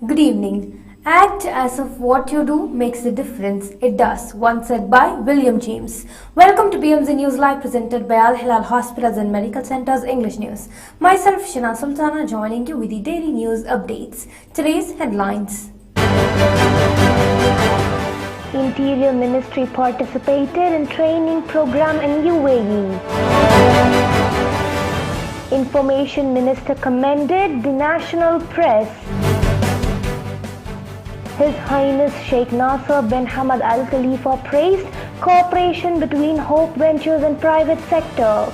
Good evening. Act as if what you do makes a difference. It does, once said by William James. Welcome to BMZ News Live presented by Al Hilal Hospitals and Medical Centers English News. Myself, Shana Sultana, joining you with the daily news updates. Today's headlines. Interior Ministry participated in training program in UAE. Information Minister commended the national press. His Highness Sheikh Nasser bin Hamad Al Khalifa praised cooperation between Hope Ventures and private sector.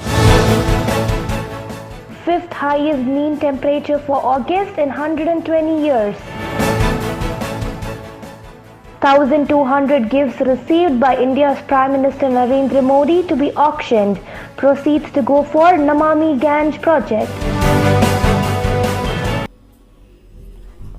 Fifth highest mean temperature for August in 120 years. 1,200 gifts received by India's Prime Minister Narendra Modi to be auctioned. Proceeds to go for Namami Gange project.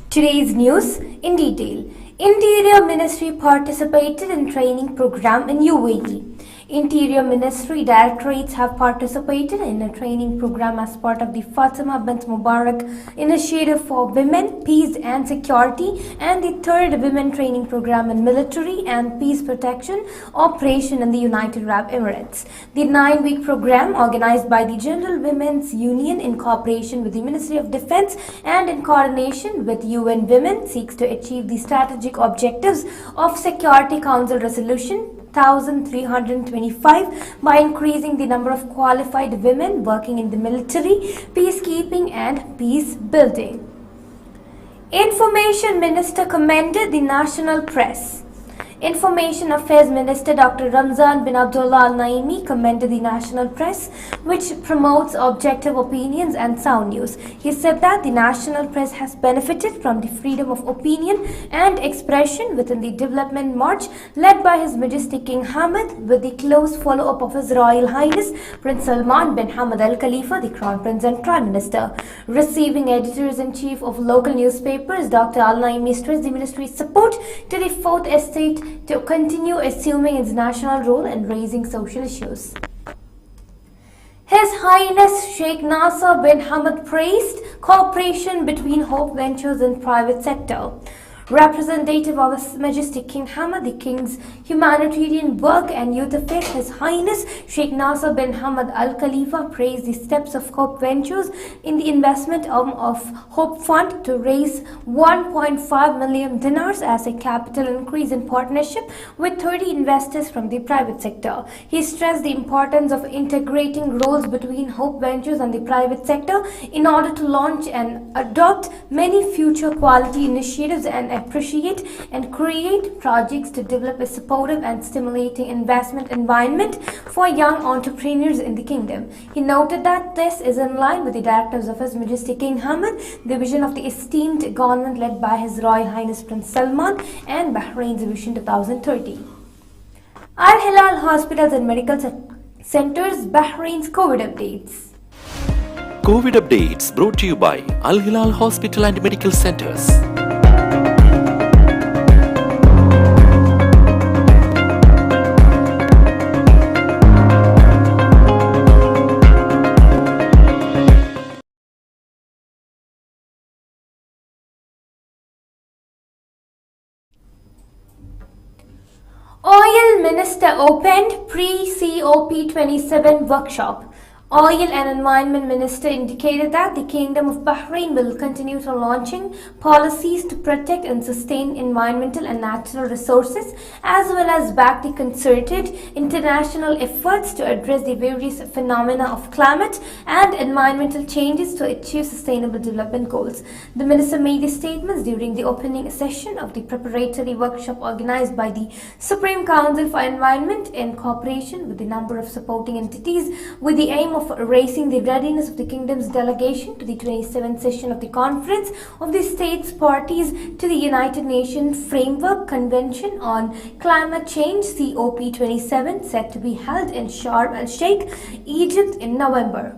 Today's news in detail. Interior Ministry participated in training program in UAE. Interior Ministry directorates have participated in a training program as part of the Fatima bint Mubarak Initiative for Women, Peace and Security and the third Women Training Program in Military and Peace Protection Operation in the United Arab Emirates. The 9-week program, organized by the General Women's Union in cooperation with the Ministry of Defense and in coordination with UN Women, seeks to achieve the strategic objectives of Security Council Resolution 1325 by increasing the number of qualified women working in the military, peacekeeping and peace building. Information Minister commended the national press. Information Affairs Minister Dr. Ramzan bin Abdullah Al Naimi commended the national press, which promotes objective opinions and sound news. He said that the national press has benefited from the freedom of opinion and expression within the development march led by His Majesty King Hamad, with the close follow-up of His Royal Highness Prince Salman bin Hamad Al Khalifa, the Crown Prince and Prime Minister. Receiving Editors-in-Chief of local newspapers, Dr. Al Naimi stressed the ministry's support to the Fourth Estate to continue assuming its national role in raising social issues. His Highness Sheikh Nasser bin Hamad praised cooperation between Hope Ventures and private sector. Representative of His Majesty King Hamad, the King's humanitarian work and youth affairs, His Highness Sheikh Nasser bin Hamad Al Khalifa praised the steps of Hope Ventures in the investment of Hope Fund to raise 1.5 million dinars as a capital increase in partnership with 30 investors from the private sector. He stressed the importance of integrating roles between Hope Ventures and the private sector in order to launch and adopt many future quality initiatives and appreciate and create projects to develop a supportive and stimulating investment environment for young entrepreneurs in the kingdom. He noted that this is in line with the directives of His Majesty King Hamad, the vision of the esteemed government led by His Royal Highness Prince Salman and Bahrain's Vision 2030. Al Hilal Hospitals and Medical Centers Bahrain's COVID updates. COVID updates brought to you by Al Hilal Hospital and Medical Centers. Oil Minister opened pre-COP27 workshop. Oil and Environment Minister indicated that the Kingdom of Bahrain will continue to launching policies to protect and sustain environmental and natural resources, as well as back the concerted international efforts to address the various phenomena of climate and environmental changes to achieve sustainable development goals. The minister made these statements during the opening session of the preparatory workshop organized by the Supreme Council for Environment in cooperation with a number of supporting entities, with the aim of raising the readiness of the Kingdom's delegation to the 27th session of the Conference of the States Parties to the United Nations Framework Convention on Climate Change COP27, set to be held in Sharm el-Sheikh, Egypt in November.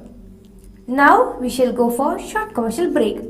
Now we shall go for a short commercial break.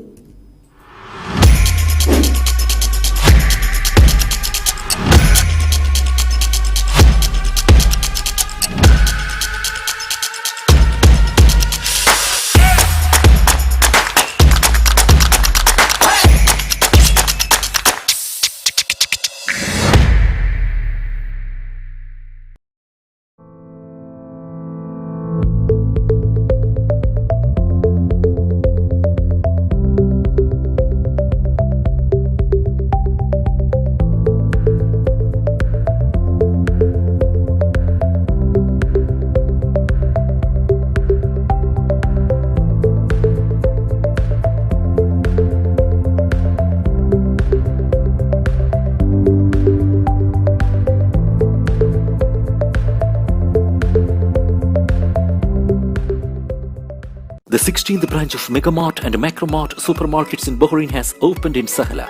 The 16th branch of Megamart and Macromart supermarkets in Bahrain has opened in Sahala.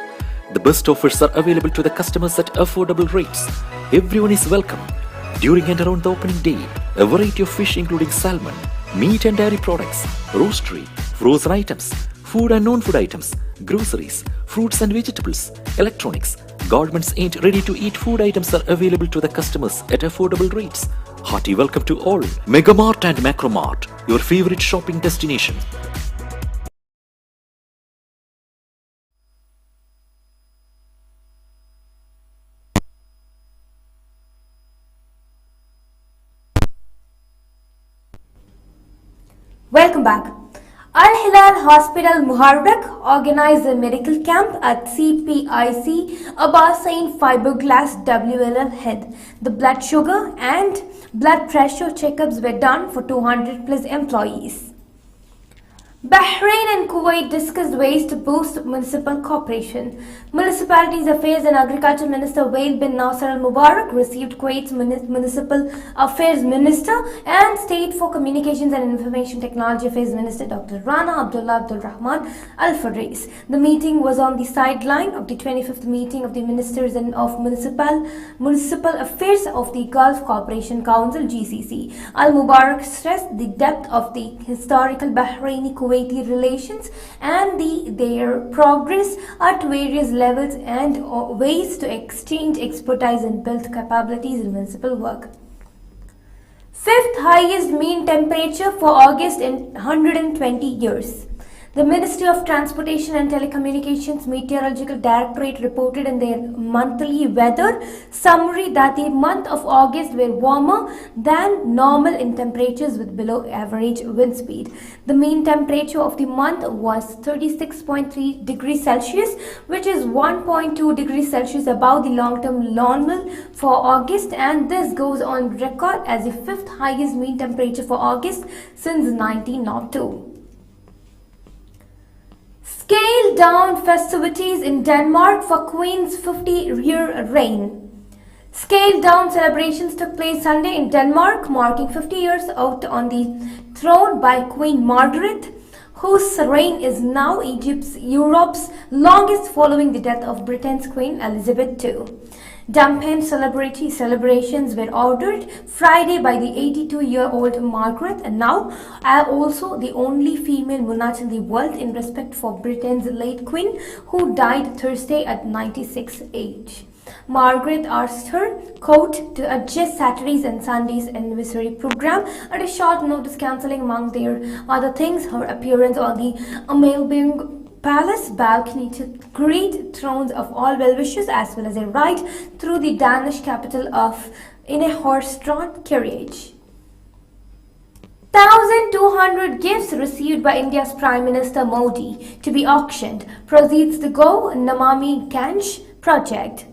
The best offers are available to the customers at affordable rates. Everyone is welcome. During and around the opening day, a variety of fish including salmon, meat and dairy products, roastery, frozen items, food and non-food items, groceries, fruits and vegetables, electronics, garments and ready-to-eat food items are available to the customers at affordable rates. Hearty welcome to all. Megamart and Macromart, your favorite shopping destination. Welcome back. Al Hilal Hospital Muharrak organized a medical camp at CPIC Abbasain Fiberglass WLL Head. The blood sugar and blood pressure checkups were done for 200 plus employees. Bahrain and Kuwait discussed ways to boost municipal cooperation. Municipalities Affairs and Agriculture Minister Wael bin Nasser Al Mubarak received Kuwait's Municipal Affairs Minister and State for Communications and Information Technology Affairs Minister Dr. Rana Abdullah Abdul Rahman Al Fadris. The meeting was on the sideline of the 25th meeting of the Ministers of Municipal Affairs of the Gulf Cooperation Council (GCC). Al Mubarak stressed the depth of the historical Bahraini-Kuwaiti relations and their progress at various levels and ways to exchange expertise and build capabilities in municipal work. Fifth highest mean temperature for August in 120 years. The Ministry of Transportation and Telecommunications Meteorological Directorate reported in their monthly weather summary that the month of August were warmer than normal in temperatures with below average wind speed. The mean temperature of the month was 36.3 degrees Celsius, which is 1.2 degrees Celsius above the long-term normal for August, and this goes on record as the fifth highest mean temperature for August since 1902. Scaled down festivities in Denmark for Queen's 50-year reign. Scaled down celebrations took place Sunday in Denmark, marking 50 years out on the throne by Queen Margaret, whose reign is now Europe's longest following the death of Britain's Queen Elizabeth II. Dampened celebrations were ordered Friday by the 82-year-old Margaret, and now also the only female monarch in the world in respect for Britain's late Queen, who died Thursday at 96 age. Margaret asked her court to adjust Saturday's and Sunday's anniversary program at a short notice, cancelling among their other things her appearance on the Amalbing Palace balcony to greet thrones of all well-wishers, as well as a ride through the Danish capital in a horse-drawn carriage. 1,200 gifts received by India's Prime Minister Modi to be auctioned. Proceeds to go Namami Gange project.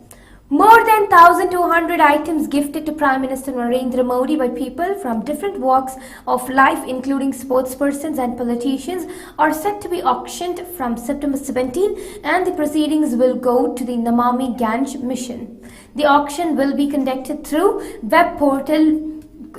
More than 1,200 items gifted to Prime Minister Narendra Modi by people from different walks of life, including sportspersons and politicians, are set to be auctioned from September 17, and the proceedings will go to the Namami Gange mission. The auction will be conducted through web portal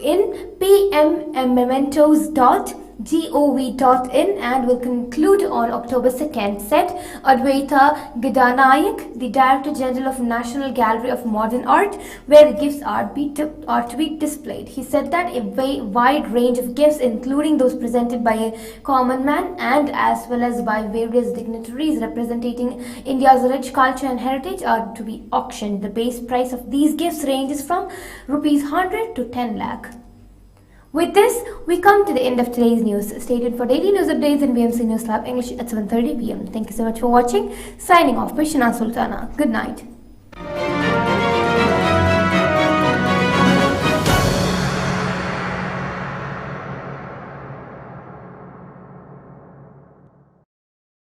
in pmmementos.gov.in and will conclude on October 2nd, said Advaita Gidanayak, the Director General of National Gallery of Modern Art, where the gifts are to be displayed. He said that a wide range of gifts, including those presented by a common man and as well as by various dignitaries representing India's rich culture and heritage, are to be auctioned. The base price of these gifts ranges from Rs 100 to 10 lakh. With this, we come to the end of today's news. Stay tuned for daily news updates in BMC News Lab English at 7:30 p.m. Thank you so much for watching. Signing off, Shana Sultana. Good night.